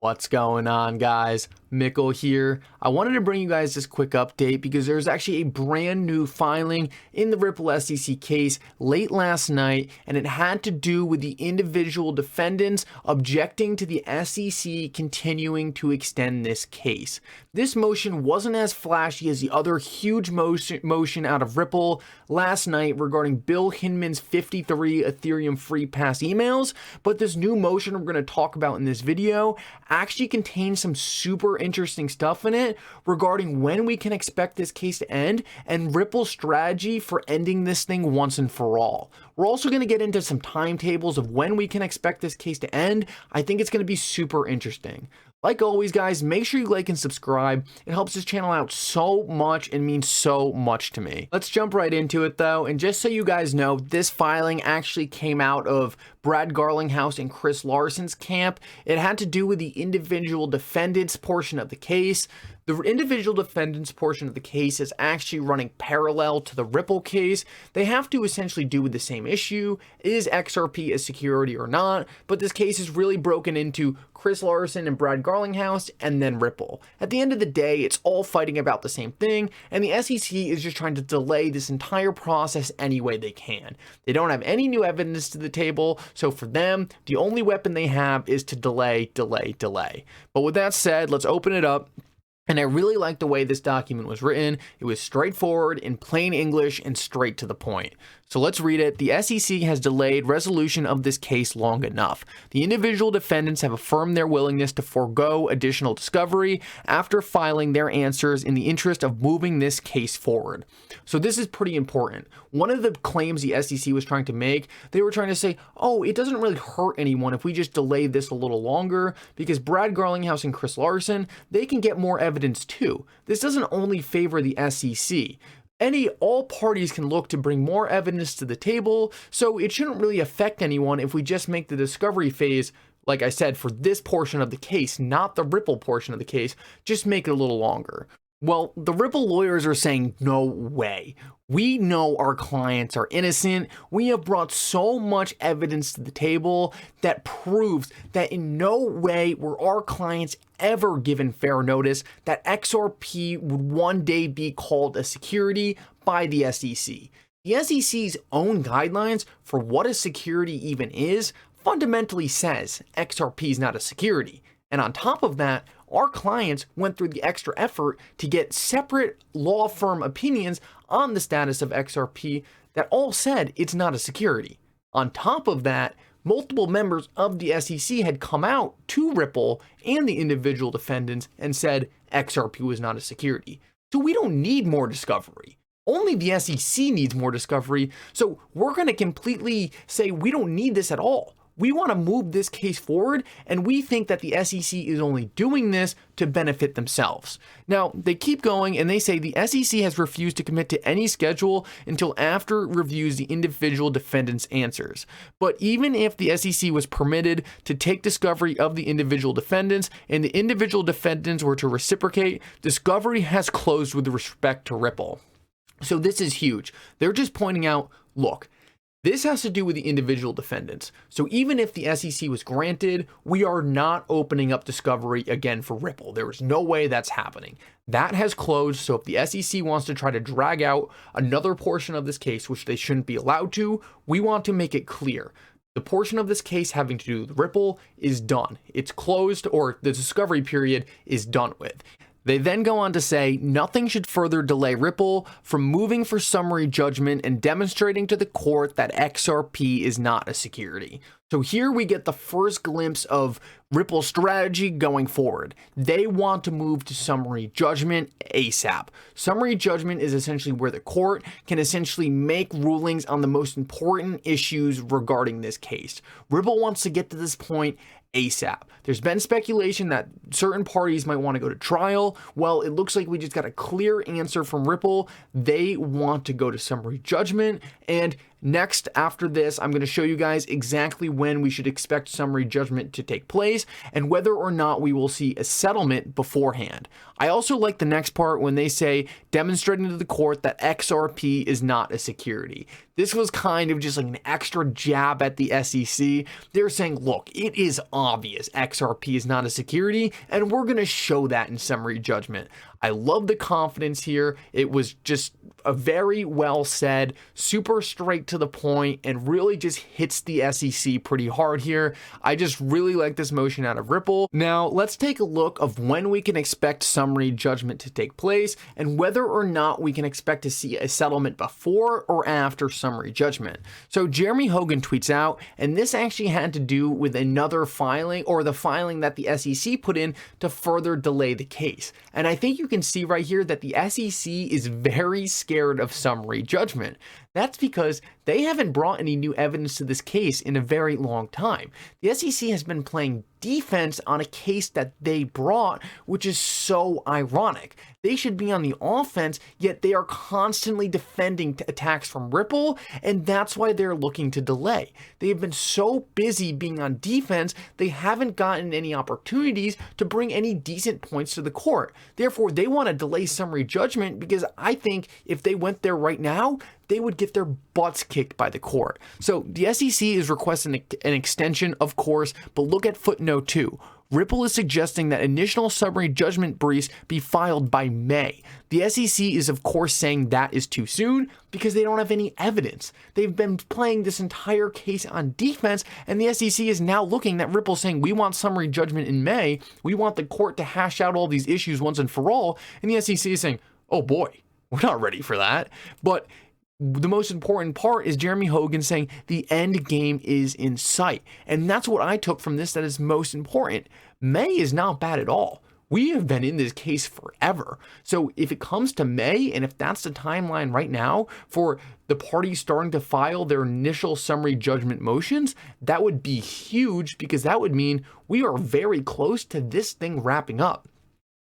What's going on, guys? Mickle here. I wanted to bring you guys this quick update because there's actually a brand new filing in the Ripple SEC case late last night, and it had to do with the individual defendants objecting to the SEC continuing to extend this case. This motion wasn't as flashy as the other huge motion out of Ripple last night regarding Bill Hinman's 53 Ethereum free pass emails, but this new motion we're going to talk about in this video actually contains some super interesting stuff in it regarding when we can expect this case to end and Ripple's strategy for ending this thing once and for all. We're also going to get into some timetables of when we can expect this case to end. I think it's going to be super interesting. Like always, guys, make sure you like and subscribe. It helps this channel out so much and means so much to me. Let's jump right into it though. And just so you guys know, this filing actually came out of Brad Garlinghouse and Chris Larson's camp. It had to do with the individual defendants portion of the case. The individual defendants portion of the case is actually running parallel to the Ripple case. They have to essentially do with the same issue. Is XRP a security or not? But this case is really broken into Chris Larson and Brad Garlinghouse and then Ripple. At the end of the day, it's all fighting about the same thing, and the SEC is just trying to delay this entire process any way they can. They don't have any new evidence to the table, so for them, the only weapon they have is to delay. But with that said, let's open it up. And I really like the way this document was written. It was straightforward, in plain English, and straight to the point. So let's read it. The SEC has delayed resolution of this case long enough. The individual defendants have affirmed their willingness to forego additional discovery after filing their answers in the interest of moving this case forward. So this is pretty important. One of the claims the SEC was trying to make, they were trying to say, oh, it doesn't really hurt anyone if we just delay this a little longer, because Brad Garlinghouse and Chris Larson, they can get more evidence too. This doesn't only favor the SEC. All parties can look to bring more evidence to the table, so it shouldn't really affect anyone if we just make the discovery phase, like I said, for this portion of the case, not the Ripple portion of the case, just make it a little longer. Well, the Ripple lawyers are saying, no way. We know our clients are innocent. We have brought so much evidence to the table that proves that in no way were our clients ever given fair notice that XRP would one day be called a security by the SEC. The SEC's own guidelines for what a security even is fundamentally says XRP is not a security. And on top of that, our clients went through the extra effort to get separate law firm opinions on the status of XRP that all said it's not a security. On top of that, multiple members of the SEC had come out to Ripple and the individual defendants and said XRP was not a security. So we don't need more discovery. Only the SEC needs more discovery. So we're going to completely say we don't need this at all. We want to move this case forward, and we think that the SEC is only doing this to benefit themselves. Now, they keep going and they say the SEC has refused to commit to any schedule until after it reviews the individual defendants' answers. But even if the SEC was permitted to take discovery of the individual defendants and the individual defendants were to reciprocate, discovery has closed with respect to Ripple. So this is huge. They're just pointing out, look, this has to do with the individual defendants. So even if the SEC was granted, we are not opening up discovery again for Ripple. There is no way that's happening. That has closed. So if the SEC wants to try to drag out another portion of this case, which they shouldn't be allowed to, we want to make it clear. The portion of this case having to do with Ripple is done. It's closed, or the discovery period is done with. They then go on to say nothing should further delay Ripple from moving for summary judgment and demonstrating to the court that XRP is not a security. So here we get the first glimpse of Ripple's strategy going forward. They want to move to summary judgment ASAP. Summary judgment is essentially where the court can essentially make rulings on the most important issues regarding this case. Ripple wants to get to this point ASAP. There's been speculation that certain parties might want to go to trial. Well, it looks like we just got a clear answer from Ripple. They want to go to summary judgment, and next after this, I'm going to show you guys exactly when we should expect summary judgment to take place and whether or not we will see a settlement beforehand. I also like the next part when they say demonstrating to the court that XRP is not a security. This was kind of just like an extra jab at the SEC. They're saying, look, it is obvious XRP is not a security, and we're going to show that in summary judgment. I love the confidence here. It was just a very well said, super straight to the point, and really just hits the SEC pretty hard here. I just really like this motion out of Ripple. Now, let's take a look of when we can expect summary judgment to take place and whether or not we can expect to see a settlement before or after summary judgment. So Jeremy Hogan tweets out, and this actually had to do with another filing, or the filing that the SEC put in to further delay the case. And I think you can see right here that the SEC is very scared of summary judgment. That's because they haven't brought any new evidence to this case in a very long time. The SEC has been playing defense on a case that they brought, which is so ironic. They should be on the offense, yet they are constantly defending attacks from Ripple, and that's why they're looking to delay. They have been so busy being on defense, they haven't gotten any opportunities to bring any decent points to the court. Therefore, they want to delay summary judgment because I think if they went there right now, they would get their butts kicked by the court. So the SEC is requesting an extension, of course, but look at footnote 2. Ripple is suggesting that initial summary judgment briefs be filed by May. The SEC is, of course, saying that is too soon because they don't have any evidence. They've been playing this entire case on defense, and the SEC is now looking at Ripple saying, we want summary judgment in May. We want the court to hash out all these issues once and for all. And the SEC is saying, oh boy, we're not ready for that. But the most important part is Jeremy Hogan saying the end game is in sight. And that's what I took from this that is most important. May is not bad at all. We have been in this case forever. So if it comes to May, and if that's the timeline right now for the parties starting to file their initial summary judgment motions, that would be huge because that would mean we are very close to this thing wrapping up.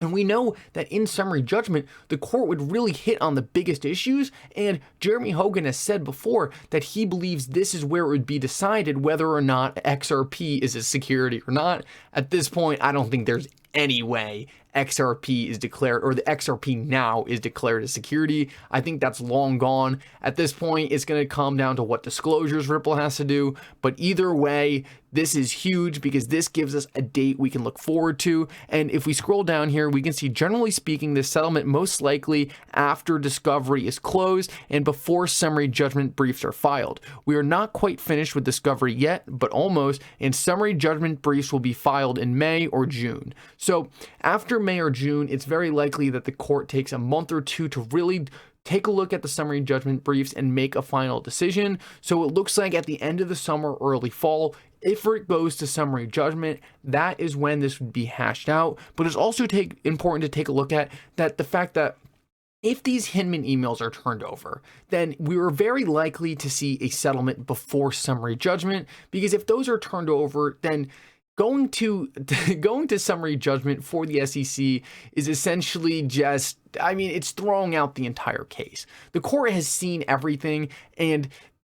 And we know that in summary judgment, the court would really hit on the biggest issues. And Jeremy Hogan has said before that he believes this is where it would be decided whether or not XRP is a security or not. At this point, I don't think there's any way XRP is declared, or the XRP now is declared a security. I think that's long gone. At this point, it's going to come down to what disclosures Ripple has to do. But either way, this is huge because this gives us a date we can look forward to. And if we scroll down here, we can see, generally speaking, the settlement most likely after discovery is closed and before summary judgment briefs are filed. We are not quite finished with discovery yet, but almost, and summary judgment briefs will be filed in May or June. So after May or June, it's very likely that the court takes a month or two to really take a look at the summary judgment briefs and make a final decision. So it looks like at the end of the summer, early fall, if it goes to summary judgment, that is when this would be hashed out. But it's also important to take a look at that the fact that if these Hinman emails are turned over, then we are very likely to see a settlement before summary judgment, because if those are turned over, then going to summary judgment for the SEC is essentially just, I mean, it's throwing out the entire case. The court has seen everything, and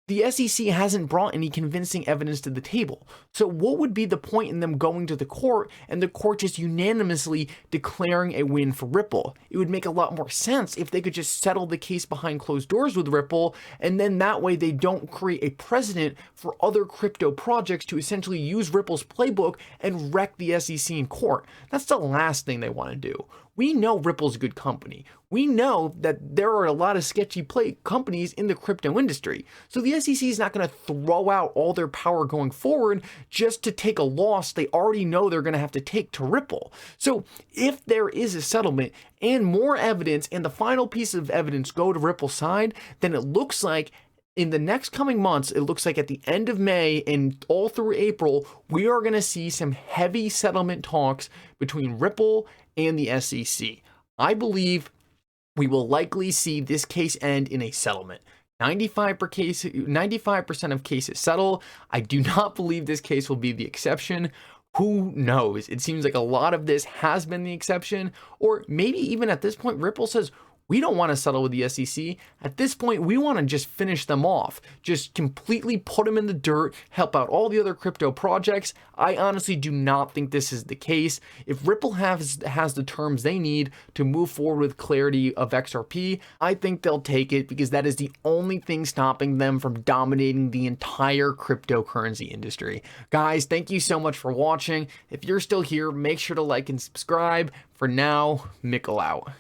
the SEC hasn't brought any convincing evidence to the table. So what would be the point in them going to the court and the court just unanimously declaring a win for Ripple? It would make a lot more sense if they could just settle the case behind closed doors with Ripple, and then that way they don't create a precedent for other crypto projects to essentially use Ripple's playbook and wreck the SEC in court. That's the last thing they want to do. We know Ripple's a good company. We know that there are a lot of sketchy companies in the crypto industry. So the SEC is not going to throw out all their power going forward just to take a loss they already know they're going to have to take to Ripple. So if there is a settlement and more evidence and the final piece of evidence go to Ripple's side, then it looks like in the next coming months, it looks like at the end of May and all through April, we are going to see some heavy settlement talks between Ripple and the SEC. I believe we will likely see this case end in a settlement. 95% of cases settle. I do not believe this case will be the exception. Who knows? It seems like a lot of this has been the exception, or maybe even at this point, Ripple says, We don't want to settle with the SEC. At this point, we want to just finish them off, just completely put them in the dirt, help out all the other crypto projects. I honestly do not think this is the case. If Ripple has the terms they need to move forward with clarity of XRP, I think they'll take it because that is the only thing stopping them from dominating the entire cryptocurrency industry. Guys, thank you so much for watching. If you're still here, make sure to like and subscribe. For now, Mickle out.